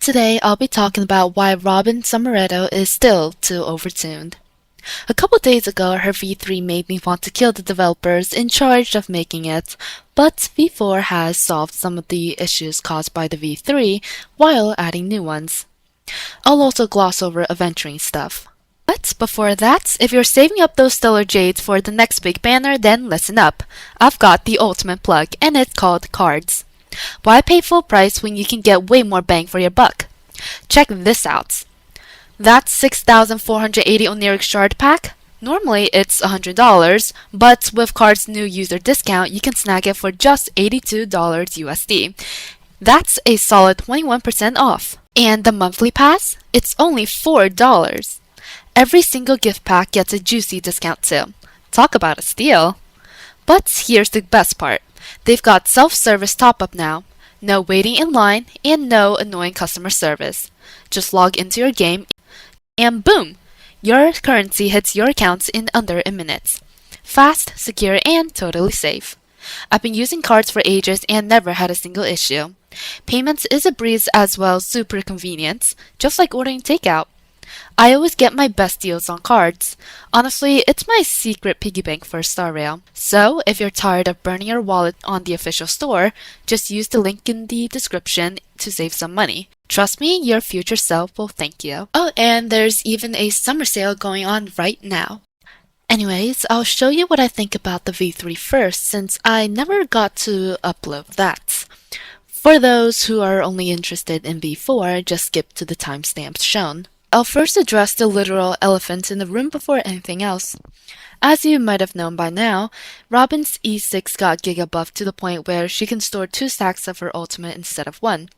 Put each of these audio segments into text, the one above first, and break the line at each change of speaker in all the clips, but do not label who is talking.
Today, I'll be talking about why Robin Summeretto is still too overtuned. A couple days ago, her V3 made me want to kill the developers in charge of making it, but V4 has solved some of the issues caused by the V3 while adding new ones. I'll also gloss over adventuring stuff. But before that, if you're saving up those stellar jades for the next big banner, then listen up. I've got the ultimate plug, and it's called Kardz. Why pay full price when you can get way more bang for your buck? Check this out. That 6,480 Oniric Shard pack? Normally it's $100, but with Kardz new user discount, you can snag it for just $82 USD. That's a solid 21% off. And the monthly pass? It's only $4. Every single gift pack gets a juicy discount too. Talk about a steal. But here's the best part. They've got self-service top-up now. No waiting in line and no annoying customer service. Just log into your game and boom! Your currency hits your accounts in under a minute. Fast, secure, and totally safe. I've been using Kardz for ages and never had a single issue. Payments is a breeze as well, super convenient, just like ordering takeout. I always get my best deals on Kardz. Honestly, it's my secret piggy bank for Star Rail. So, if you're tired of burning your wallet on the official store, just use the link in the description to save some money. Trust me, your future self will thank you. Oh, and there's even a summer sale going on right now. Anyways, I'll show you what I think about the V3 first, since I never got to upload that. For those who are only interested in V4, just skip to the timestamps shown. I'll first address the literal elephant in the room before anything else. As you might have known by now, Robin's E6 got giga buffed to the point where she can store 2 stacks of her ultimate instead of 1.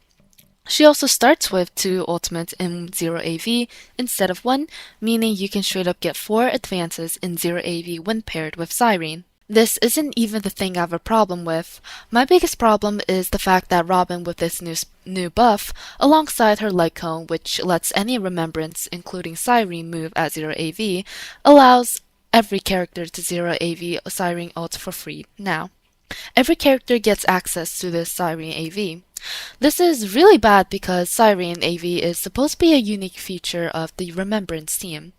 She also starts with 2 ultimates in 0 AV instead of 1, meaning you can straight up get 4 advances in 0 AV when paired with Cyrene. This isn't even the thing I have a problem with. My biggest problem is the fact that Robin with this new buff, alongside her light cone which lets any remembrance, including Cyrene, move at 0 AV, allows every character to 0 AV Cyrene ult for free now. Every character gets access to this Cyrene AV. This is really bad because Cyrene AV is supposed to be a unique feature of the Remembrance team.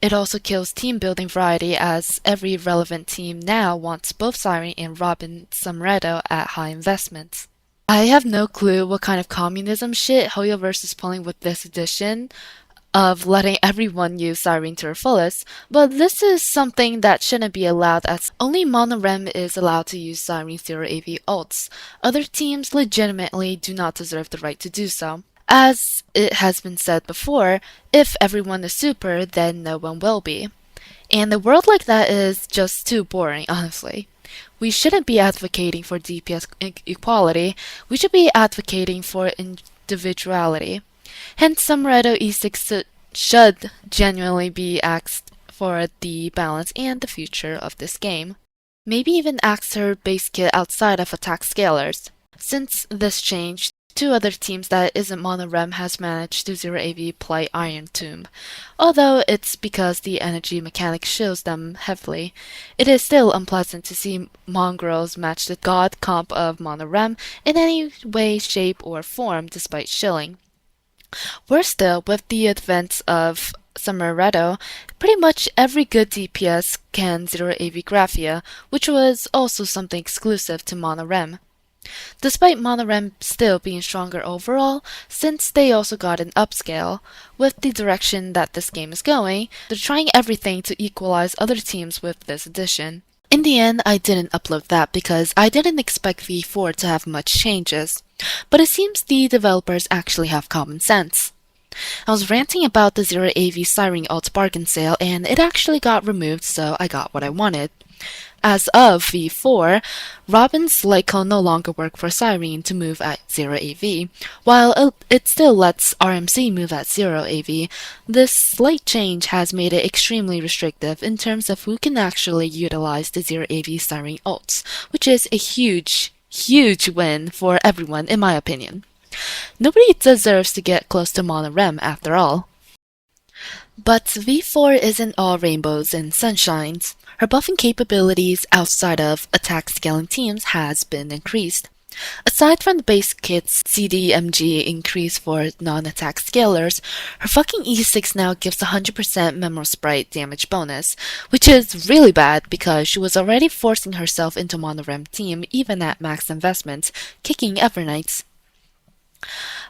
It also kills team building variety as every relevant team now wants both Cyrene and Robin Summeretto at high investments. I have no clue what kind of communism shit Hoyoverse is pulling with this edition of letting everyone use Cyrene to her fullest, but this is something that shouldn't be allowed as only Monorem is allowed to use Cyrene 0 AV ults. Other teams legitimately do not deserve the right to do so. As it has been said before, if everyone is super, then no one will be. And a world like that is just too boring, honestly. We shouldn't be advocating for DPS equality, we should be advocating for individuality. Hence, Summeretto E6 should genuinely be asked for the balance and the future of this game. Maybe even ask her base kit outside of attack scalars. Since this change, 2 other teams that isn't Monorem has managed to 0 AV play Iron Tomb. Although it's because the energy mechanic shows them heavily, it is still unpleasant to see mongrels match the god comp of Monorem in any way, shape, or form despite shilling. Worse still, with the advent of Summeretto, pretty much every good DPS can 0 AV Graphia, which was also something exclusive to Monorem. Despite Monorem still being stronger overall, since they also got an upscale, with the direction that this game is going, they're trying everything to equalize other teams with this edition. In the end, I didn't upload that because I didn't expect V4 to have much changes, but it seems the developers actually have common sense. I was ranting about the 0 AV Cyrene ult bargain sale and it actually got removed, so I got what I wanted. As of V4, Robin's light cone no longer work for Cyrene to move at 0 AV, while it still lets RMC move at 0 AV. This slight change has made it extremely restrictive in terms of who can actually utilize the 0 AV Cyrene ults, which is a huge win for everyone in my opinion. Nobody deserves to get close to Monorem after all. But V4 isn't all rainbows and sunshines. Her buffing capabilities outside of attack scaling teams has been increased. Aside from the base kit's CDMG increase for non-attack scalers, her fucking E6 now gives 100% Memo Sprite damage bonus, which is really bad because she was already forcing herself into Monorem team even at max investments, kicking Evernights.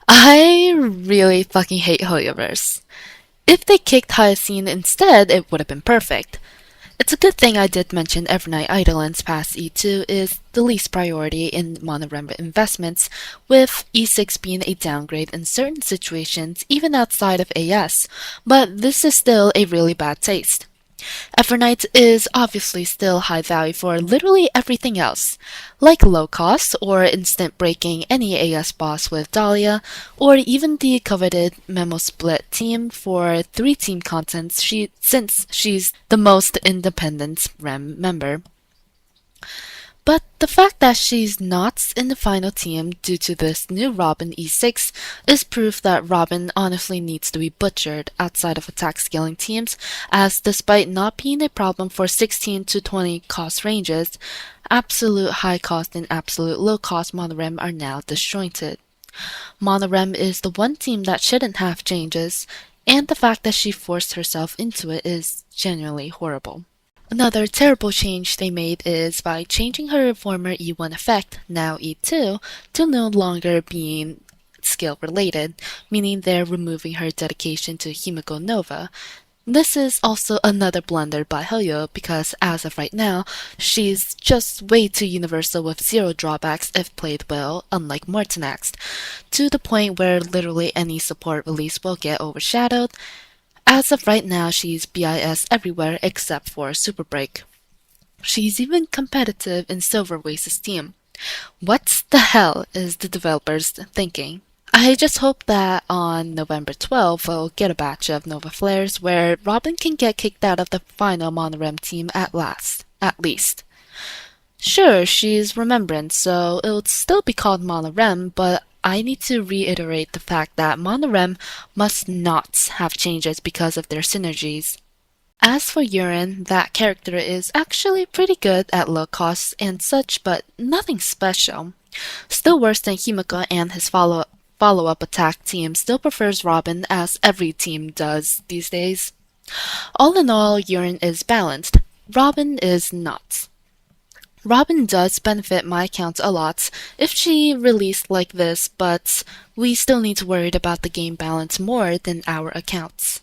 I really fucking hate Hoyoverse. If they kicked Hyacine instead, it would have been perfect. It's a good thing I did mention Evernight Eidolon's past E2 is the least priority in Monorem investments, with E6 being a downgrade in certain situations even outside of AS, but this is still a really bad taste. Evernight is obviously still high value for literally everything else, like low cost or instant breaking any AS boss with Dahlia, or even the coveted Memo Split team for 3-team content since she's the most independent REM member. But the fact that she's not in the final team due to this new Robin E6 is proof that Robin honestly needs to be butchered outside of attack scaling teams, as despite not being a problem for 16 to 20 cost ranges, absolute high cost and absolute low cost Monorem are now disjointed. Monorem is the one team that shouldn't have changes, and the fact that she forced herself into it is genuinely horrible. Another terrible change they made is by changing her former E1 effect, now E2, to no longer being skill related, meaning they're removing her dedication to Himiko Nova. This is also another blunder by Hoyo because as of right now, she's just way too universal with zero drawbacks if played well, unlike Mortinax, to the point where literally any support release will get overshadowed. As of right now, she's BIS everywhere except for Super Break. She's even competitive in Silver Wace's team. What the hell is the developers thinking? I just hope that on November 12th we'll get a batch of Nova Flares where Robin can get kicked out of the final Monorem team at least. Sure, she's Remembrance, so it'll still be called Monorem, but I need to reiterate the fact that Monorem must not have changes because of their synergies. As for Urine, that character is actually pretty good at low costs and such, but nothing special. Still worse than Himiko, and his follow-up attack team still prefers Robin, as every team does these days. All in all, Urine is balanced. Robin is not. Robin does benefit my account a lot if she released like this, but we still need to worry about the game balance more than our accounts.